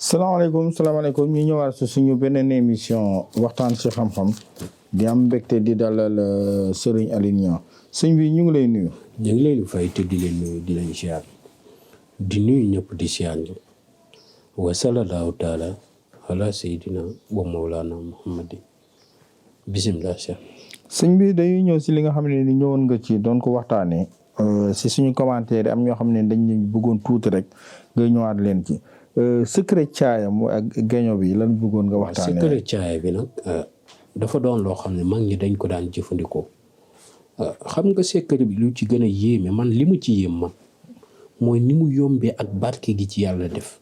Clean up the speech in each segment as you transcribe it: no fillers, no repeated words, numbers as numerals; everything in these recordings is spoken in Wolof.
salaamaaleykum ñu ñëwaat si suñu beneen émission waxtaan si xam-xam di am mbégte di dalal Serigne Aline Niang sëñ bi ñu ngi lay nuyu. ñu ngi leen di fay te di leen nuyu di leen siyaar di nuyu ñëpp di siyaar ñi wa sallallahu taala ala sayyidina wa mawlana muhammadi bisimilah cheikh. sëñ bi dañuy ñëw si li nga xam ne ni ñëwoon nga ci doon ko waxtaanee si suñu commentaire am ñoo xam ne dañ bëggoon tuuti rek nga ñëwaat leen ci. secret caaya mu ak geño bi lan bëggoon nga waxtaanee. secret caaya bi nag dafa doon loo xam ne mag ñi dañ ko daan jëfandikoo xam nga secret bi lu ci gën a yéeme man li ma ci yéem man mooy ni mu yombee ak barke gi ci yàlla def.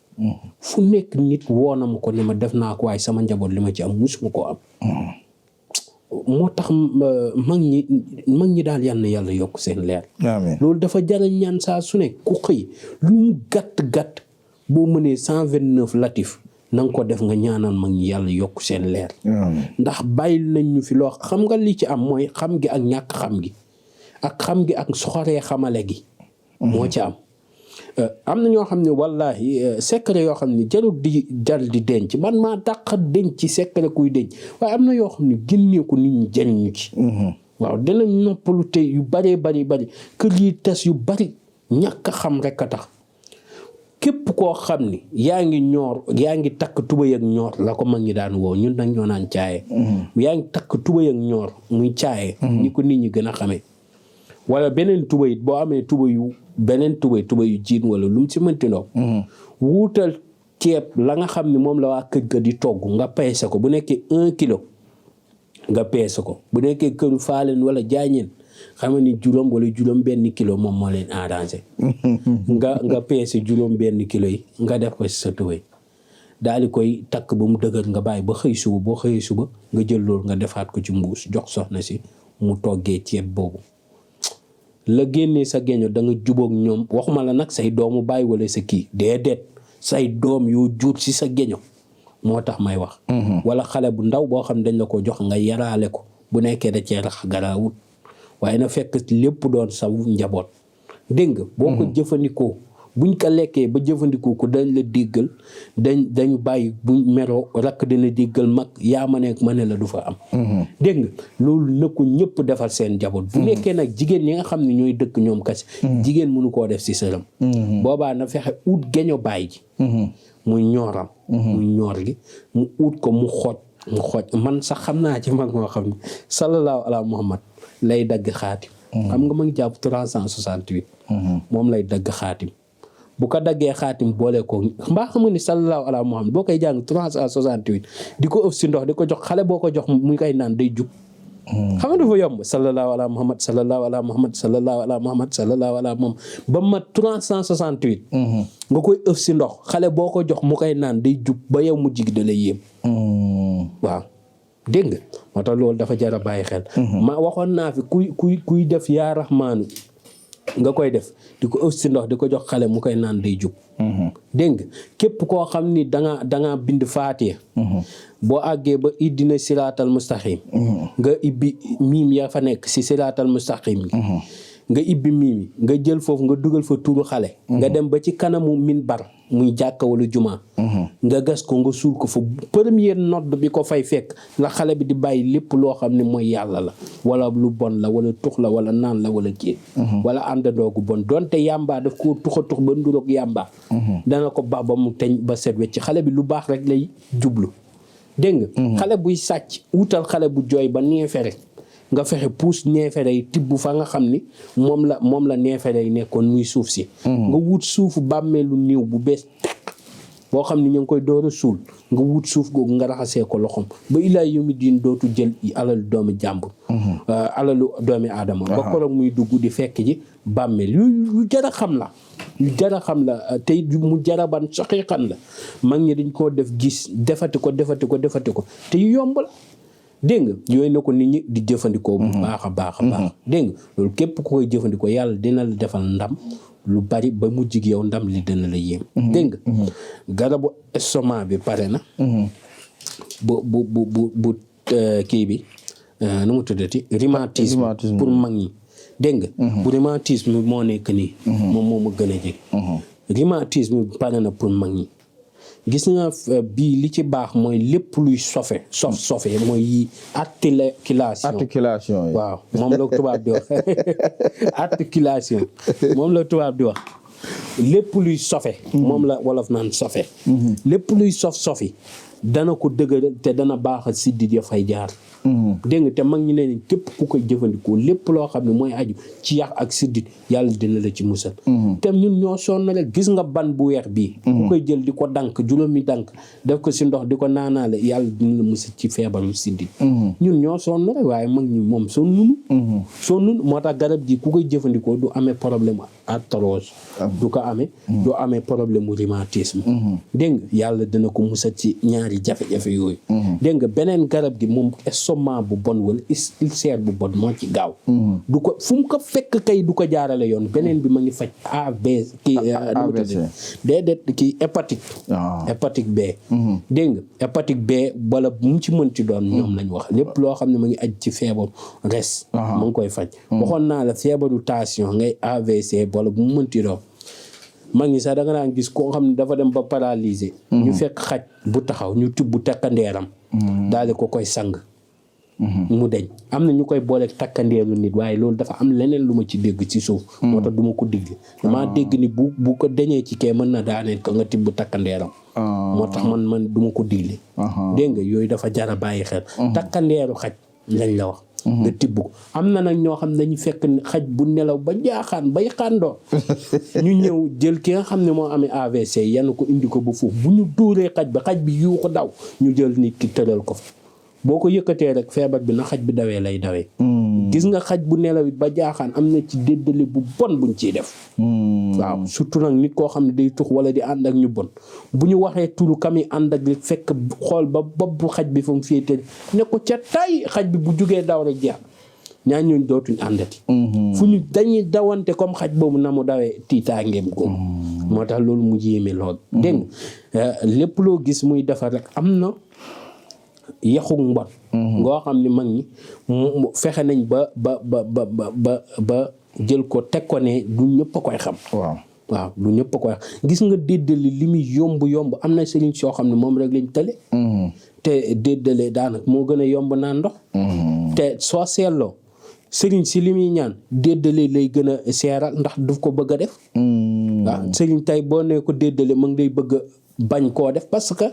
fu nekk nit woo na ma ko ne ma def naa ko waaye sama njaboot li ma ci am musuma koo am. moo tax mag ñi daal yal na yàlla yokk seen leer. amiin loolu dafa jara ñaan saa su ne ku xëy lu mu gàtt. boo mënee 129 latif na nga ko def nga ñaanal mag ñi yàlla yokk seen leer. ndax bàyyil nañ ñu fi loo xam nga li ci am mooy xam gi ak ñàkk xam gi ak xam gi ak soxoree xamale gi. moo ci am. am na ñoo xam ne wallaahi secret yoo xam ne jarul di jar di denc man maa dàq denc ci secret kuy denc waaye am na yoo xam ne génnee ko nit ñi jëriñu ci. waaw dinañ noppalu te yu bëree bari kër yi tes yu bari ñàkk a xam rek a tax. képp koo xam ni yaa ngi takk tubay ak ñoor la ko mag ñi daan woo ñun nag ñoo naan caaye. yaa ngi takk tubay ak ñoor muy caaye. ni ko nit ñi gën a xamee. wala beneen tubay boo amee tubay yu jiin wala lu mu si mënti ndox. wuutal ceeb la nga xam ni moom la waa kër ga di togg nga peese ko bu nekkee 1 kilo nga peese ko bu nekkee këru faaleen wala jaañeen. xam nga ni juróom wala juróom benn kilo moom moo leen arrangé. nga peese juróom benn kilo yi nga def ko si sa tubéy daal di koy takk ba mu dëgër nga bàyyi ba xëy suba boo xëyee suba nga jël loolu nga defaat ko ci mbuus jox soxna si mu toggee ceeb boobu. la génnee sa geño da nga jubóog ñoom waxuma la nag say doomu bàyyi wala sa kii déedéet say doom yoo jur si sa geño moo tax may wax. wala xale bu ndaw boo xam ne dañ la ko jox nga yaraale ko bu nekkee da cee rax garaawut. waaye na fekk lépp doon saw njaboot dégg nga boo ko jëfandikoo buñ ko lekkee ba jëfandikoo ko dañ la déggal dañu bàyyi buñ meroo rakk dina déggal mag yaa ma nekk ma ne la du fa am. dégg nga loolu na ko ñëpp defal seen njaboot. bu nekkee nag jigéen ñi nga xam ne ñooy dëkk ñoom kese. jigéen mënu koo def si sëram. boobaa na fexe ut geño baay ji. muy ñooram. muy ñoor gi mu ut ko mu xooj man sax xam naa ci mag moo xam ne sallallahu ala muhammad lay dagg xaatim. xam nga ma ngi jàpp 368. moom lay dagg xaatim bu ko daggee xaatim boole ko mbaa xam nga ni sallallahu ala muhammad boo koy jàng 368 di ko ëf si ndox di ko jox xale boo ko jox muy koy naan day jug. xam nga dafa yomb sallallahu ala muhammad sallallahu ala muhammad sallallahu ala muhammad sallallahu ala muhammad ba mat 368. nga koy ëf si ndox xale boo ko jox mu koy naan day jug ba yow mu jig da lay yéem. waaw. dégg nga moo tax loolu dafa jar a bàyyi xel. ma waxoon naa fi kuy def yaa raxmaanu nga koy def di ko ëf si ndox di ko jox xale mu koy naan day jub. dégg nga képp koo xam ni danga bind faatiya boo àggee ba iddina siraatal mustaqim nga ibbi miim ya fa nekk si siraatal mustaqim nga ibbi miim nga jël foofu nga dugal fa turu xale. nga dem ba ci kanamu minbar muy jàkka wala juma. nga gas ko nga suul ko fa première nodd bi ko fay fekk la xale bi di bàyyi lépp loo xam ne mooy yàlla la wala lu bon la wala tux la wala naan la wala kii. wala àndandoogu bon donte yàmbaa daf ko tux ba nduroog yàmbaa. dana ko baax ba mu teñ ba set wecc xale bi lu baax rek lay jublu. dégg nga. xale buy sàcc wutal xale bu jooy ba neefere nga fexe puus neefere yi tibb fa nga xam ni moom la neefere yi nekkoon muy suuf si. nga wut suufu bàmmeelu néew bu bees boo xam ne ñu ngi koy door a suul nga wut suuf googu nga raxasee ko loxoom ba ilaa yawmi diin dootu jël alalu doomu jàmbur alalu doomi aadama ba koroog muy dugg di fekk ji bàmmeel yu jara xam la yu jara xam la tey mu jaraban saxiixan la mag ñi dañ koo def gis defati ko te yu yomb la dégg nga yooyu na ko nit ñi di jëfandikoo bu baax a baax dégg nga loolu képp ku koy jëfandikoo yàlla dina la defal ndam lu bari ba mu jig yow ndam li dina la yéem dégg nga garabu estomac bi pare na bu kii bi nu mu tuddati rhumatisme pour mag ñi dégg nga bu rhumatisme moo nekk nii moom moo ma gën a jég rhumatisme bi pare na pour mag ñi gis nga bii li ci baax mooy lépp luy sofe mooy yi articulation yi waaw moom la tubaab di wax articulation moom la tubaab di wax lépp luy sofe moom la wolof naan sofe lépp luy sofi dana ko dëgëral te dana baaxal siddit ya fay jaar dégg nga te mag ñi ne képp ku koy jëfandikoo lépp loo xam ne mooy aju ci yàq ak siddit yàlla dina la ci musal te ñun ñoo sonn rek gis nga ban bu weex bii ku koy jël di ko dank juróomi dank def ko si ndox di ko naanaale yàlla dina la musal ci feebaru siddit ñun ñoo sonn rek waaye mag ñi moom sonnunu moo tax garab gi ku koy jëfandikoo du amee problème arthrose du ko amee du amee problème mu rhumatisme dégg nga yàlla dina ko musal ci ñaari jafe-jafe yooyu dégg nga beneen garab gi moom estomac bu bon wala ulcère bu bon moo ci gaaw du ko fu mu ko fekk kay du ko jaarale yoon beneen bi ma ngi faj hépatique B dégg nga hépatique B wala mu ci mënti doon ñoom lañ wax lépp loo xam ne ma ngi aj ci feebaru res ma ngi koy faj waxoon naa la feebaru tension ngay AVC wala bu mu mënti doon mag ñi sax da nga daan gis koo xam ne dafa dem ba paralysé ñu fekk xaj bu taxaw ñu tibb takkandeeram daal di ko koy sang mu deñ am na ñu koy booleeg takkandeeru nit waaye loolu dafa am leneen lu ma ci dégg ci suuf moo tax du ma ko digg damaa dégg ni bu ko deñee ci kee mën na daaneel ko nga tibb takkandeeram moo tax man du ma ko digle dégg nga yooyu dafa jara bàyyi xel takkandeeru xaj lañ la wax nga tibb ko am na nag ñoo xam ne dañu fekk xaj bu nelaw ba jaaxaan bay xàndoo ñu ñëw jël ki nga xam ne moo amee AVC yan ko indi ko ba foofu bu ñu dóoree xaj bi yuuxu daw ñu jël nit ki tëral ko fa boo ko yëkkatee rek feebar bi na xaj bi dawee lay dawee gis nga xaj bu nelaw it ba jaaxaan am na ci déddale bu bon buñ ciy def waaw surtout nag nit koo xam ne day tux wala di ànd ak ñu bon bu ñu waxee turu kami ànd ak li fekk xool ba bopp bu xaj bi fa mu féete ne ko ca tay xaj bi bu jugee daw rek jeex ñaan ñooñ dootuñ àndati fu ñu dañuy dawante comme xaj boobu na mu dawee tiitaangeem góom moo tax loolu mu yéeme lool dégg nga lépp loo gis muy defar rek am na yaxu mbon ngoo xam ne mag ñi fexe nañ ba jël ko teg ko ne du ñëpp a koy xam waaw du ñëpp a koy xam gis nga déddale li muy yomb am na sëriñ soo xam ne moom rek lañ tële te déddale daanaka moo gën a yomb naan ndox te soo seetloo sëriñ si li muy ñaan déddale lay gën a seeral ndax daf ko bëgg a def waaw sëriñ tey boo nee ko déddale ma ngi day bëgg a bañ koo def parce que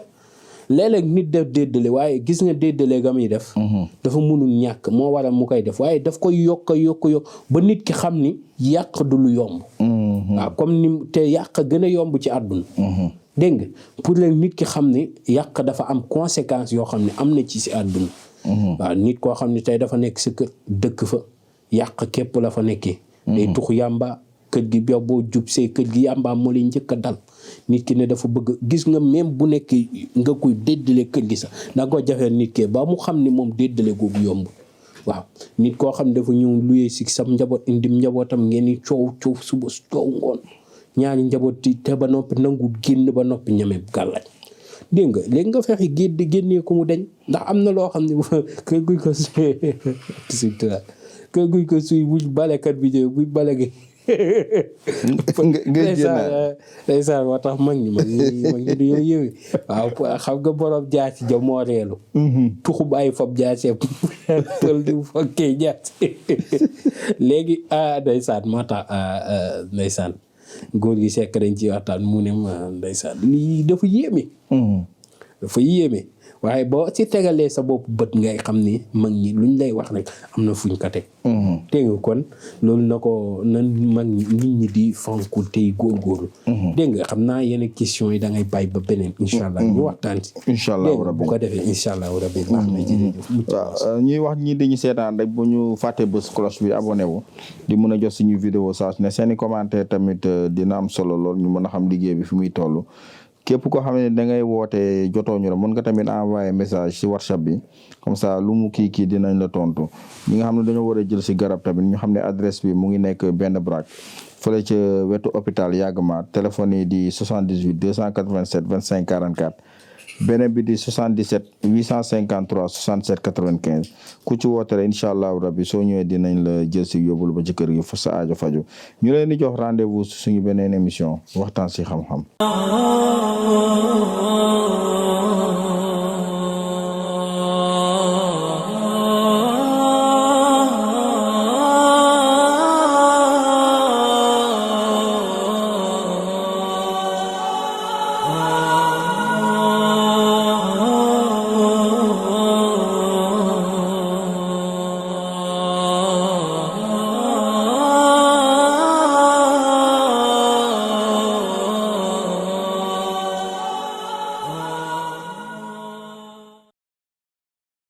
léeg-léeg nit def déddale waaye gis nga déddale ga muy def dafa mënul ñàkk moo waral mu koy def waaye daf koy yokk ba nit ki xam ni yàq du lu yomb waaw comme ni te yàq gën a yomb ci àdduna dégg nga pour léegi nit ki xam ni yàq dafa am conséquence yoo xam ne am na ci si àdduna waaw nit koo xam ne tey dafa nekk si kër dëkk fa yàq képp la fa nekkee day tux yàmba kër gi yow boo jub see kër gi yàmba moo lay njëkk a dal nit ki ne dafa bëgg gis nga même bu nekk nga koy déddale kër gi sax da ko jafeel nit ki ba mu xam ni moom déddale googu yomb waaw nit koo xam ne dafa ñëw luyee si sam njaboot indim njabootam ngeen ni coow suba coow ngoon ñaari njaboot yi te ba noppi nangu génn ba noppi ñame gàllañ dégg nga léegi nga fexe génnee ko mu deñ ndax am na loo xam ne kër guñ ko suy kër guñ ko suy buñ balekat bi ñëw buñ bale gi ndeysaan moo tax mag ñi du yooyu yëwi waaw xam nga borom jaasi ja moo reelu tuxub ay fob jaasee tol di fokkee jaasi léegi ndeysaan moo tax ndeysaan góor gi sekk dañ ci waxtaan mu ne ma ndeysaan lii dafa yéeme waaye boo ci tegalee sa bopp bët ngay xam ni mag ñi luñ lay wax rek am na fuñ ko teg. dégg nga kon loolu na ko nan mag nit ñi di fonku tey góorgóorlu. dégg nga xam naa yenn question yi da ngay bàyyi ba beneen incha allah ñu waxtaan ci. incha allah rabbi bu ko defee incha allah rabbi baax na jërëjëf. waaw ñuy wax ñi dañu seetaan rek bu ñu fàtte bës cloche bi abonné wu di mën a jot suñu vidéo saa su ne seen i commentaire tamit dina am solo lool ñu mën a xam liggéey bi fi muy toll. képp koo xam ne da ngay woote jotoo ñu la mën nga tamit envoyer message ci WhatsApp bi comme ça lu mu kii dinañ la tontu ñi nga xam ne dañoo war a jël si garab tamit ñu xam ne adresse bi mu ngi nekk benn braak fële ca wetu hôpital Yagma téléphone yi di 78 287 25 44 beneen bi di 77 853 67 95 ku ci woote rek incha allahu rabbi soo ñëwee dinañ la jël si yóbbul ba ci kër gi fa sa aajo faju ñu leen di jox rendez-vous suñu beneen émission waxtaan si xam-xam.